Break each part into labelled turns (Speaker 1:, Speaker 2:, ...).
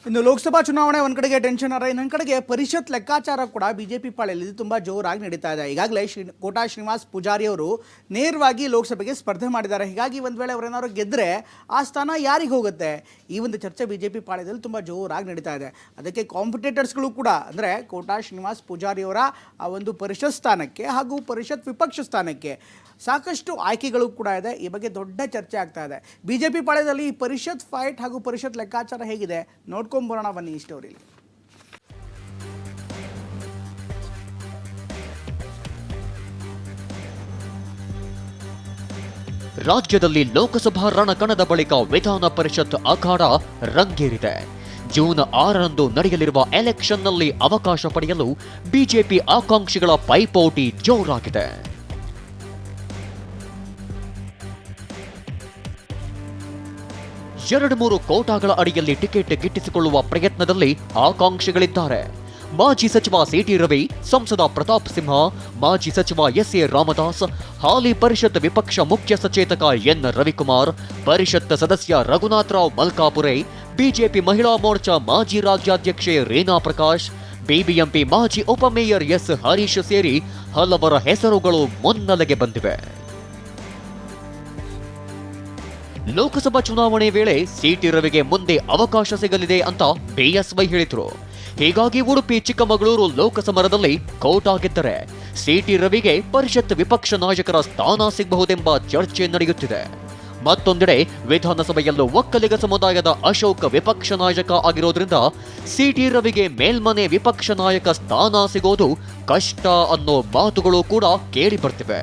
Speaker 1: ಇನ್ನು ಲೋಕಸಭಾ ಚುನಾವಣೆ ಒಂದು ಕಡೆಗೆ ಟೆನ್ಷನ್ ಆದರೆ ಇನ್ನೊಂದು ಕಡೆಗೆ ಪರಿಷತ್ ಲೆಕ್ಕಾಚಾರ ಕೂಡ ಬಿಜೆಪಿ ಪಾಳೆಯಲ್ಲಿ ತುಂಬ ಜೋರಾಗಿ ನಡೀತಾ ಇದೆ. ಈಗಾಗಲೇ ಕೋಟಾ ಶ್ರೀನಿವಾಸ್ ಪೂಜಾರಿ ಅವರು ನೇರವಾಗಿ ಲೋಕಸಭೆಗೆ ಸ್ಪರ್ಧೆ ಮಾಡಿದ್ದಾರೆ. ಹೀಗಾಗಿ ಒಂದು ವೇಳೆ ಅವರೇನಾದ್ರು ಗೆದ್ದರೆ ಆ ಸ್ಥಾನ ಯಾರಿಗೆ ಹೋಗುತ್ತೆ, ಈ ಒಂದು ಚರ್ಚೆ ಬಿಜೆಪಿ ಪಾಳ್ಯದಲ್ಲಿ ತುಂಬ ಜೋರಾಗಿ ನಡೀತಾ ಇದೆ. ಅದಕ್ಕೆ ಕಾಂಪಿಟೇಟರ್ಸ್ಗಳು ಕೂಡ ಅಂದರೆ ಕೋಟಾ ಶ್ರೀನಿವಾಸ್ ಪೂಜಾರಿ ಅವರ ಆ ಒಂದು ಪರಿಷತ್ ಸ್ಥಾನಕ್ಕೆ ಹಾಗೂ ಪರಿಷತ್ ವಿಪಕ್ಷ ಸ್ಥಾನಕ್ಕೆ ಸಾಕಷ್ಟು ಆಯ್ಕೆಗಳು ಕೂಡ ಇದೆ. ಈ ಬಗ್ಗೆ ದೊಡ್ಡ ಚರ್ಚೆ ಆಗ್ತಾ ಇದೆ ಬಿಜೆಪಿ ಪಾಳ್ಯದಲ್ಲಿ. ಈ ಪರಿಷತ್ ಫೈಟ್ ಹಾಗೂ ಪರಿಷತ್ ಲೆಕ್ಕಾಚಾರ ಹೇಗಿದೆ ನೋಡ್ಕೊಂಬರೋಣ ಬನ್ನಿ ಈ ಸ್ಟೋರಿಲಿ.
Speaker 2: ರಾಜ್ಯದಲ್ಲಿ ಲೋಕಸಭಾ ರಣಕಣದ ಬಳಿಕ ವಿಧಾನ ಪರಿಷತ್ ಅಖಾಡ ರಂಗೇರಿದೆ. ಜೂನ್ 6ರಂದು ನಡೆಯಲಿರುವ ಎಲೆಕ್ಷನ್ನಲ್ಲಿ ಅವಕಾಶ ಪಡೆಯಲು ಬಿಜೆಪಿ ಆಕಾಂಕ್ಷಿಗಳ ಪೈಪೋಟಿ ಜೋರಾಗಿದೆ. 2-3 ಕೋಟಾಗಳ ಅಡಿಯಲ್ಲಿ ಟಿಕೆಟ್ ಗಿಟ್ಟಿಸಿಕೊಳ್ಳುವ ಪ್ರಯತ್ನದಲ್ಲಿ ಆಕಾಂಕ್ಷಿಗಳಿದ್ದಾರೆ. ಮಾಜಿ ಸಚಿವ ಸಿಟಿ ರವಿ, ಸಂಸದ ಪ್ರತಾಪ್ ಸಿಂಹ, ಮಾಜಿ ಸಚಿವ ಎಸ್ಎ ರಾಮದಾಸ್, ಹಾಲಿ ಪರಿಷತ್ ವಿಪಕ್ಷ ಮುಖ್ಯ ಸಚೇತಕ ಎನ್ ರವಿಕುಮಾರ್, ಪರಿಷತ್ ಸದಸ್ಯ ರಘುನಾಥರಾವ್ ಮಲ್ಕಾಪುರೆ, ಬಿಜೆಪಿ ಮಹಿಳಾ ಮೋರ್ಚಾ ಮಾಜಿ ರಾಜ್ಯಾಧ್ಯಕ್ಷೆ ರೀನಾ ಪ್ರಕಾಶ್, ಬಿಬಿಎಂಪಿ ಮಾಜಿ ಉಪಮೇಯರ್ ಎಸ್ ಹರೀಶ್ ಸೇರಿ ಹಲವರ ಹೆಸರುಗಳು ಮುನ್ನೆಲೆಗೆ ಬಂದಿವೆ. ಲೋಕಸಭಾ ಚುನಾವಣೆ ವೇಳೆ ಸಿಟಿ ರವಿಗೆ ಮುಂದೆ ಅವಕಾಶ ಸಿಗಲಿದೆ ಅಂತ ಬಿಎಸ್ವೈ ಹೇಳಿದ್ರು. ಹೀಗಾಗಿ ಉಡುಪಿ ಚಿಕ್ಕಮಗಳೂರು ಲೋಕಸಮರದಲ್ಲಿ ಕೋಟಾ ಗೆದ್ದರೆ ಸಿಟಿ ರವಿಗೆ ಪರಿಷತ್ ವಿಪಕ್ಷ ನಾಯಕರ ಸ್ಥಾನ ಸಿಗಬಹುದೆಂಬ ಚರ್ಚೆ ನಡೆಯುತ್ತಿದೆ. ಮತ್ತೊಂದೆಡೆ ವಿಧಾನಸಭೆಯಲ್ಲೂ ಒಕ್ಕಲಿಗ ಸಮುದಾಯದ ಅಶೋಕ್ ವಿಪಕ್ಷ ನಾಯಕ ಆಗಿರೋದ್ರಿಂದ ಸಿಟಿ ರವಿಗೆ ಮೇಲ್ಮನೆ ವಿಪಕ್ಷ ನಾಯಕ ಸ್ಥಾನ ಸಿಗೋದು ಕಷ್ಟ ಅನ್ನೋ ಮಾತುಗಳು ಕೂಡ ಕೇಳಿ ಬರ್ತಿವೆ.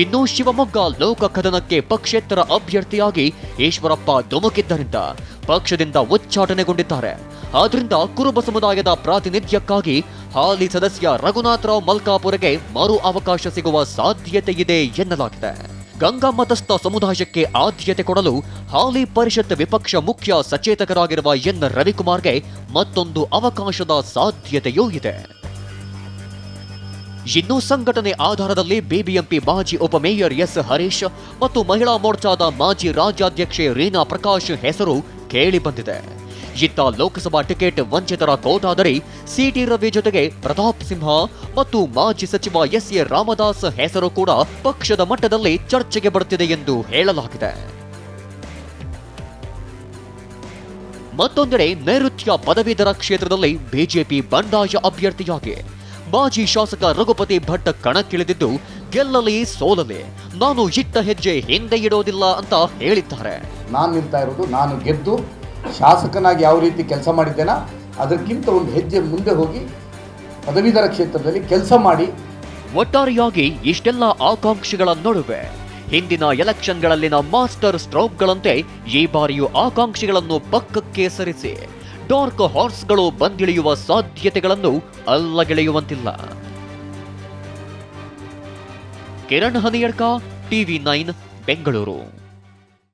Speaker 2: ಇನ್ನು ಶಿವಮೊಗ್ಗ ಲೋಕ ಕದನಕ್ಕೆ ಪಕ್ಷೇತರ ಅಭ್ಯರ್ಥಿಯಾಗಿ ಈಶ್ವರಪ್ಪ ಧುಮುಕಿದ್ದರಿಂದ ಪಕ್ಷದಿಂದ ಉಚ್ಚಾಟನೆಗೊಂಡಿದ್ದಾರೆ. ಆದ್ರಿಂದ ಕುರುಬ ಸಮುದಾಯದ ಪ್ರಾತಿನಿಧ್ಯಕ್ಕಾಗಿ ಹಾಲಿ ಸದಸ್ಯ ರಘುನಾಥರಾವ್ ಮಲ್ಕಾಪುರೆಗೆ ಮರು ಅವಕಾಶ ಸಿಗುವ ಸಾಧ್ಯತೆ ಇದೆ ಎನ್ನಲಾಗಿದೆ. ಗಂಗಾ ಮತಸ್ಥ ಸಮುದಾಯಕ್ಕೆ ಆದ್ಯತೆ ಕೊಡಲು ಹಾಲಿ ಪರಿಷತ್ ವಿಪಕ್ಷ ಮುಖ್ಯ ಸಚೇತಕರಾಗಿರುವ ಎನ್ ರವಿಕುಮಾರ್ಗೆ ಮತ್ತೊಂದು ಅವಕಾಶದ ಸಾಧ್ಯತೆಯೂ ಇದೆ. ಇನ್ನು ಸಂಘಟನೆ ಆಧಾರದಲ್ಲಿ ಬಿಬಿಎಂಪಿ ಮಾಜಿ ಉಪಮೇಯರ್ ಎಸ್ ಹರೀಶ್ ಮತ್ತು ಮಹಿಳಾ ಮೋರ್ಚಾದ ಮಾಜಿ ರಾಜ್ಯಾಧ್ಯಕ್ಷೆ ರೀನಾ ಪ್ರಕಾಶ್ ಹೆಸರು ಕೇಳಿ ಬಂದಿದೆ. ಇತ್ತ ಲೋಕಸಭಾ ಟಿಕೆಟ್ ವಂಚಿತರ ಕೋಟಾದಲ್ಲಿ ಸಿಟಿ ರವಿ ಜೊತೆಗೆ ಪ್ರತಾಪ್ ಸಿಂಹ ಮತ್ತು ಮಾಜಿ ಸಚಿವ ಎಸ್ಎ ರಾಮದಾಸ್ ಹೆಸರು ಕೂಡ ಪಕ್ಷದ ಮಟ್ಟದಲ್ಲಿ ಚರ್ಚೆಗೆ ಬರುತ್ತಿದೆ ಎಂದು ಹೇಳಲಾಗಿದೆ. ಮತ್ತೊಂದೆಡೆ ನೈಋತ್ಯ ಪದವೀಧರ ಕ್ಷೇತ್ರದಲ್ಲಿ ಬಿಜೆಪಿ ಬಂಡಾಯ ಅಭ್ಯರ್ಥಿಯಾಗಿ ಮಾಜಿ ಶಾಸಕ ರಘುಪತಿ ಭಟ್ ಕಣಕ್ಕಿಳಿದಿದ್ದು ಗೆಲ್ಲಲಿ ಸೋಲಲಿ ನಾನು ಇಟ್ಟ ಹೆಜ್ಜೆ ಹಿಂದೆ ಇಡೋದಿಲ್ಲ ಅಂತ ಹೇಳಿದ್ದಾರೆ.
Speaker 3: ನಾನು ನಿಲ್ತಾ ಇರೋದು ನಾನು ಗೆದ್ದು ಶಾಸಕನಾಗಿ ಯಾವ ರೀತಿ ಕೆಲಸ ಮಾಡಿದ್ದೇನೋ ಅದಕ್ಕಿಂತ ಒಂದು ಹೆಜ್ಜೆ ಮುಂದೆ ಹೋಗಿ ಪದವೀಧರ ಕ್ಷೇತ್ರದಲ್ಲಿ ಕೆಲಸ ಮಾಡಿ.
Speaker 2: ಒಟ್ಟಾರೆಯಾಗಿ ಇಷ್ಟೆಲ್ಲ ಆಕಾಂಕ್ಷಿಗಳ ನಡುವೆ ಹಿಂದಿನ ಎಲೆಕ್ಷನ್ಗಳಲ್ಲಿನ ಮಾಸ್ಟರ್ ಸ್ಟ್ರೋಕ್ಗಳಂತೆ ಈ ಬಾರಿಯೂ ಆಕಾಂಕ್ಷಿಗಳನ್ನು ಪಕ್ಕಕ್ಕೆ ಸರಿಸಿ ಡಾರ್ಕ್ ಹಾರ್ಸ್ಗಳು ಬಂದಿಳಿಯುವ ಸಾಧ್ಯತೆಗಳನ್ನು ಅಲ್ಲಗೆಳೆಯುವಂತಿಲ್ಲ. ಕಿರಣ್ ಹನಿಯಡ್ಕ, ಟಿವಿ9 ಬೆಂಗಳೂರು.